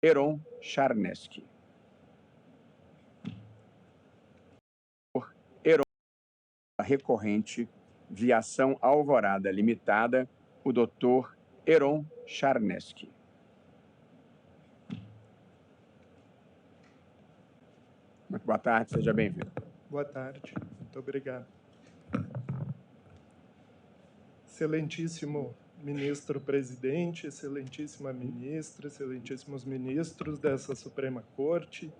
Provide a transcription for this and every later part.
Heron Charneski. Heron recorrente, Viação Alvorada Limitada, o Dr. Heron Charneski. Muito boa tarde, seja bem-vindo. Boa tarde, muito obrigado. Excelentíssimo ministro-presidente, excelentíssima ministra, excelentíssimos ministros dessa Suprema Corte,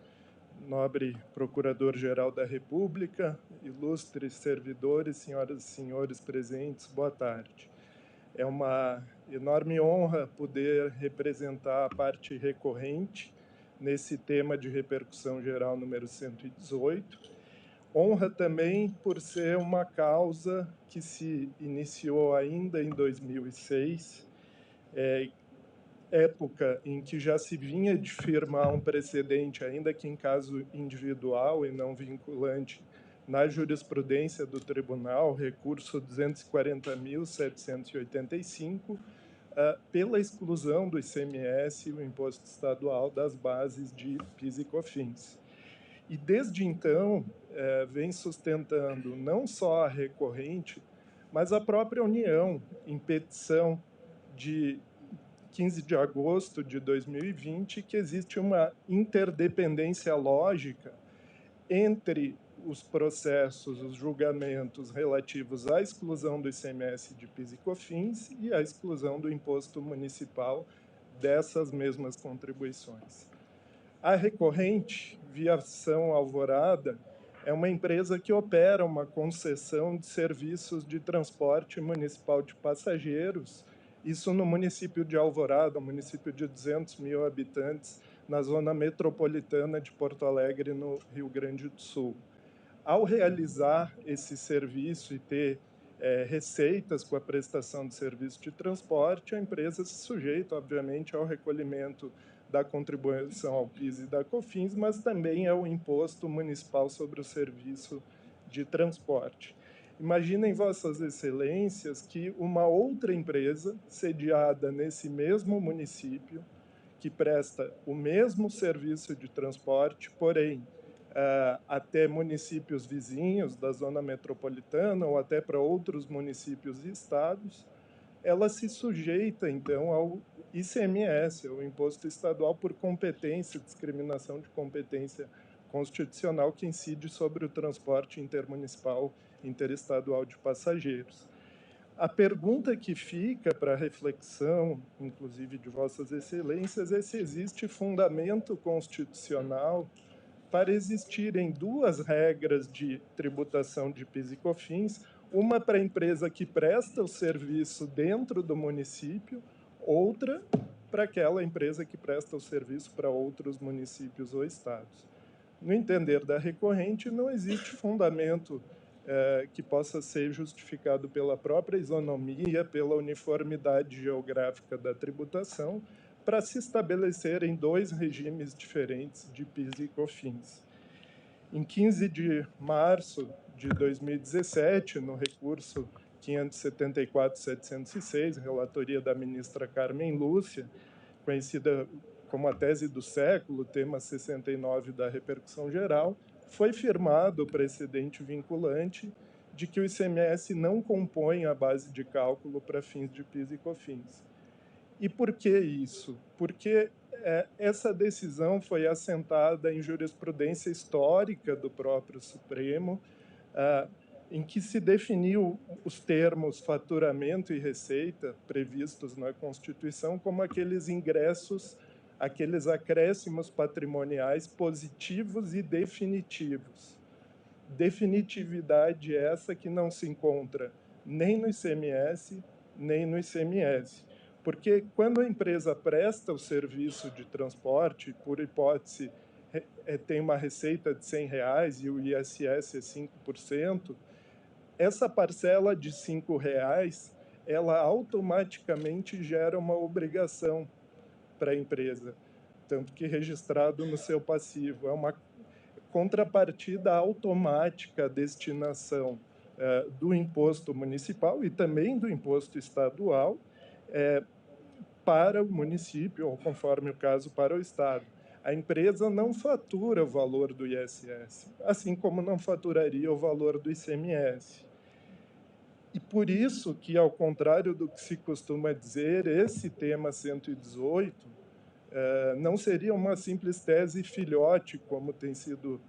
nobre Procurador-Geral da República, ilustres servidores, senhoras e senhores presentes, boa tarde. É uma enorme honra poder representar a parte recorrente nesse tema de repercussão geral número 118. Honra também por ser uma causa que se iniciou ainda em 2006, época em que já se vinha de firmar um precedente, ainda que em caso individual e não vinculante, na jurisprudência do tribunal, recurso 240.785, pela exclusão do ICMS, o imposto estadual, das bases de PIS e COFINS. E, desde então, vem sustentando não só a recorrente, mas a própria União, em petição de 15 de agosto de 2020, que existe uma interdependência lógica entre os processos, os julgamentos relativos à exclusão do ICMS de PIS e COFINS e à exclusão do imposto municipal dessas mesmas contribuições. A recorrente, Viação Alvorada, é uma empresa que opera uma concessão de serviços de transporte municipal de passageiros, isso no município de Alvorada, um município de 200 mil habitantes, na zona metropolitana de Porto Alegre, no Rio Grande do Sul. Ao realizar esse serviço e ter receitas com a prestação de serviço de transporte, a empresa se sujeita, obviamente, ao recolhimento da contribuição ao PIS e da COFINS, mas também ao imposto municipal sobre o serviço de transporte. Imaginem, Vossas Excelências, que uma outra empresa, sediada nesse mesmo município, que presta o mesmo serviço de transporte, porém, até municípios vizinhos da zona metropolitana ou até para outros municípios e estados, ela se sujeita, então, ao ICMS, o Imposto Estadual por competência, discriminação de competência constitucional que incide sobre o transporte intermunicipal interestadual de passageiros. A pergunta que fica para reflexão, inclusive de Vossas Excelências, é se existe fundamento constitucional para existirem duas regras de tributação de PIS e COFINS, uma para a empresa que presta o serviço dentro do município, outra para aquela empresa que presta o serviço para outros municípios ou estados. No entender da recorrente, não existe fundamento que possa ser justificado pela própria isonomia, pela uniformidade geográfica da tributação, para se estabelecerem dois regimes diferentes de PIS e COFINS. Em 15 de março de 2017, no recurso 574.706, relatoria da ministra Carmen Lúcia, conhecida como a tese do século, tema 69 da repercussão geral, foi firmado o precedente vinculante de que o ICMS não compõe a base de cálculo para fins de PIS e COFINS. E por que isso? Porque essa decisão foi assentada em jurisprudência histórica do próprio Supremo, em que se definiu os termos faturamento e receita previstos na Constituição como aqueles ingressos, aqueles acréscimos patrimoniais positivos e definitivos. Definitividade essa que não se encontra nem no ICMS, nem no ICMS. Porque quando a empresa presta o serviço de transporte, por hipótese, tem uma receita de R$100 e o ISS é 5%, essa parcela de R$5, ela automaticamente gera uma obrigação para a empresa, tanto que registrado no seu passivo. É uma contrapartida automática à destinação do imposto municipal e também do imposto estadual, para o município, ou conforme o caso, para o Estado. A empresa não fatura o valor do ISS, assim como não faturaria o valor do ICMS. E por isso que, ao contrário do que se costuma dizer, esse tema 118 não seria uma simples tese filhote, como tem sido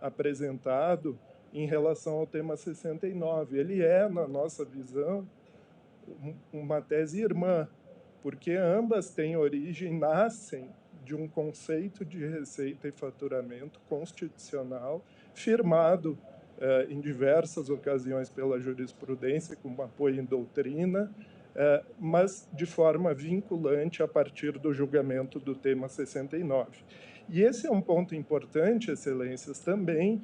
apresentado em relação ao tema 69. Ele é, na nossa visão, uma tese irmã, porque ambas têm origem, nascem de um conceito de receita e faturamento constitucional firmado em diversas ocasiões pela jurisprudência, com apoio em doutrina, mas de forma vinculante a partir do julgamento do tema 69. E esse é um ponto importante, Excelências, também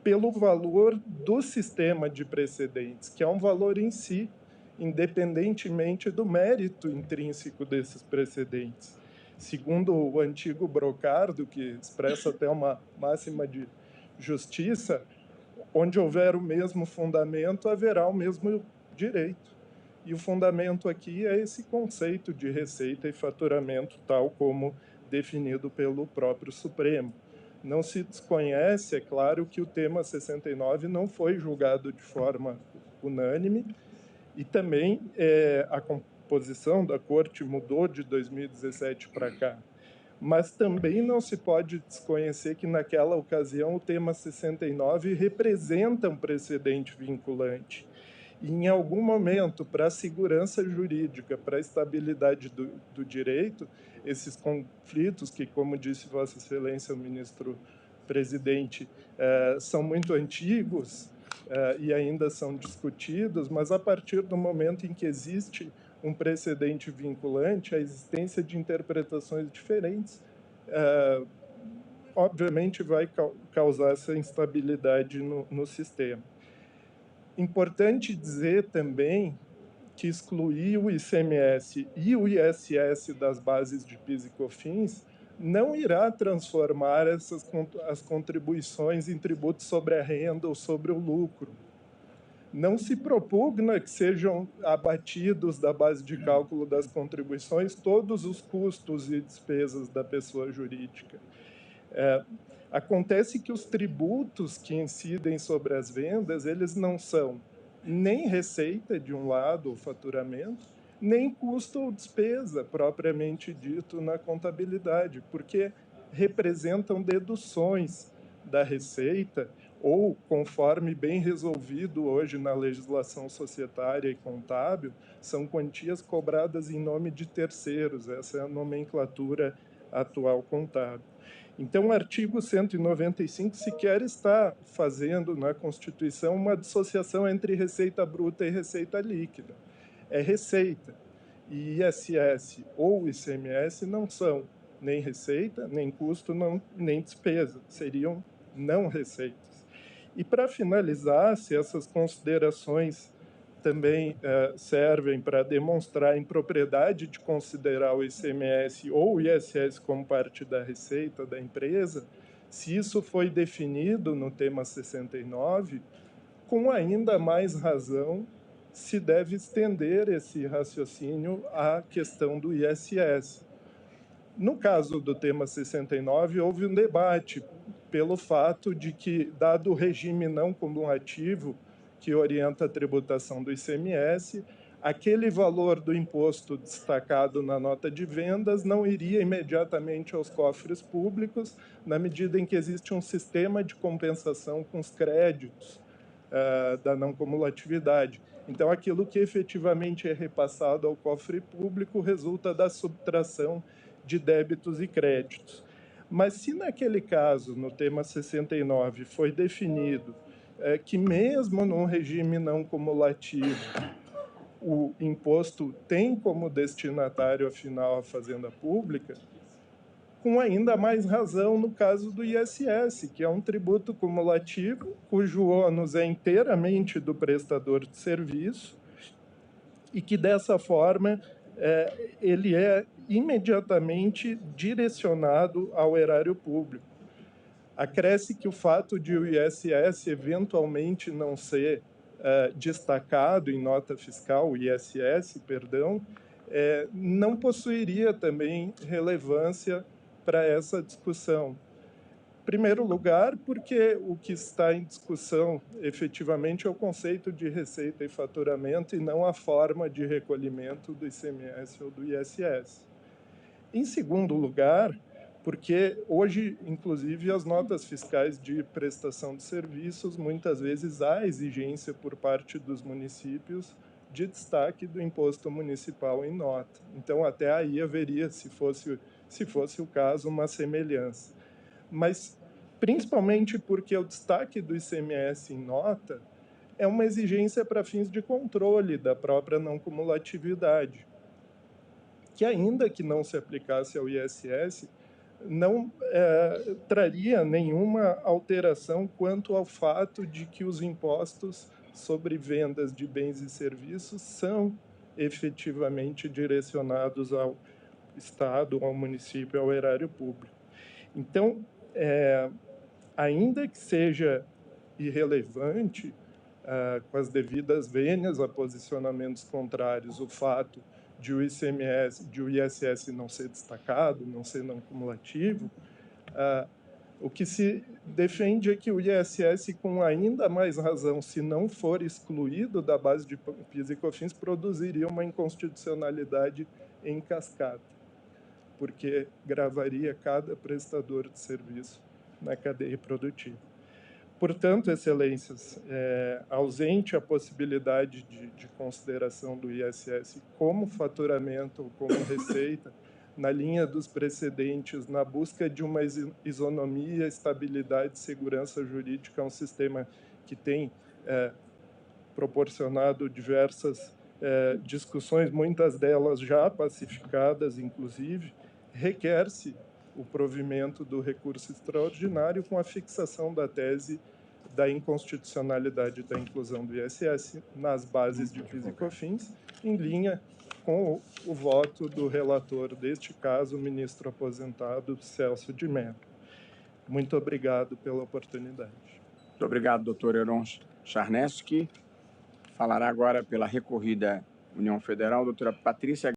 pelo valor do sistema de precedentes, que é um valor em si, independentemente do mérito intrínseco desses precedentes. Segundo o antigo Brocardo, que expressa até uma máxima de justiça, onde houver o mesmo fundamento, haverá o mesmo direito. E o fundamento aqui é esse conceito de receita e faturamento, tal como definido pelo próprio Supremo. Não se desconhece, é claro, que o tema 69 não foi julgado de forma unânime, e também a composição da Corte mudou de 2017 para cá. Mas também não se pode desconhecer que, naquela ocasião, o tema 69 representa um precedente vinculante. E, em algum momento, para a segurança jurídica, para a estabilidade do direito, esses conflitos que, como disse Vossa Excelência, o ministro-presidente, são muito antigos e ainda são discutidos, mas a partir do momento em que existe um precedente vinculante, a existência de interpretações diferentes, obviamente, vai causar essa instabilidade no sistema. Importante dizer também que excluir o ICMS e o ISS das bases de PIS e COFINS não irá transformar as contribuições em tributos sobre a renda ou sobre o lucro. Não se propugna que sejam abatidos da base de cálculo das contribuições todos os custos e despesas da pessoa jurídica. Acontece que os tributos que incidem sobre as vendas, eles não são nem receita, de um lado, ou faturamento, nem custo ou despesa, propriamente dito na contabilidade, porque representam deduções da receita ou, conforme bem resolvido hoje na legislação societária e contábil, são quantias cobradas em nome de terceiros. Essa é a nomenclatura atual contábil. Então, o artigo 195 sequer está fazendo na Constituição uma dissociação entre receita bruta e receita líquida. É receita. E ISS ou ICMS não são nem receita, nem custo, nem despesa. Seriam não receitas. E, para finalizar, se essas considerações também servem para demonstrar a impropriedade de considerar o ICMS ou o ISS como parte da receita da empresa, se isso foi definido no tema 69, com ainda mais razão se deve estender esse raciocínio à questão do ISS. No caso do tema 69, houve um debate pelo fato de que, dado o regime não cumulativo que orienta a tributação do ICMS, aquele valor do imposto destacado na nota de vendas não iria imediatamente aos cofres públicos, na medida em que existe um sistema de compensação com os créditos da não cumulatividade. Então, aquilo que efetivamente é repassado ao cofre público resulta da subtração de débitos e créditos. Mas se naquele caso, no tema 69, foi definido que mesmo num regime não cumulativo, o imposto tem como destinatário final a fazenda pública, com ainda mais razão no caso do ISS, que é um tributo cumulativo, cujo ônus é inteiramente do prestador de serviço, e que, dessa forma, ele é imediatamente direcionado ao erário público. Acresce que o fato de o ISS eventualmente não ser destacado em nota fiscal, o ISS, perdão, não possuiria também relevância para essa discussão. Em primeiro lugar, porque o que está em discussão efetivamente é o conceito de receita e faturamento e não a forma de recolhimento do ICMS ou do ISS. Em segundo lugar, porque hoje, inclusive, as notas fiscais de prestação de serviços, muitas vezes há exigência por parte dos municípios de destaque do imposto municipal em nota. Então, até aí haveria, se fosse o caso, uma semelhança. Mas, principalmente porque o destaque do ICMS em nota é uma exigência para fins de controle da própria não cumulatividade, que ainda que não se aplicasse ao ISS, não traria nenhuma alteração quanto ao fato de que os impostos sobre vendas de bens e serviços são efetivamente direcionados ao Estado, ao município, ao erário público. Então, ainda que seja irrelevante, com as devidas vênias a posicionamentos contrários, o fato de o ISS não ser destacado, não ser não cumulativo, o que se defende é que o ISS, com ainda mais razão, se não for excluído da base de PIS e COFINS, produziria uma inconstitucionalidade em cascata, porque gravaria cada prestador de serviço na cadeia produtiva. Portanto, Excelências, ausente a possibilidade de consideração do ISS como faturamento ou como receita, na linha dos precedentes, na busca de uma isonomia, estabilidade e segurança jurídica, um sistema que tem proporcionado diversas discussões, muitas delas já pacificadas, inclusive, requer-se o provimento do recurso extraordinário com a fixação da tese da inconstitucionalidade da inclusão do ISS nas bases de PIS e COFINS, em linha com o voto do relator deste caso, o ministro aposentado Celso de Mello. Muito obrigado pela oportunidade. Muito obrigado, doutor Heron Charneski. Falará agora pela recorrida União Federal, doutora Patrícia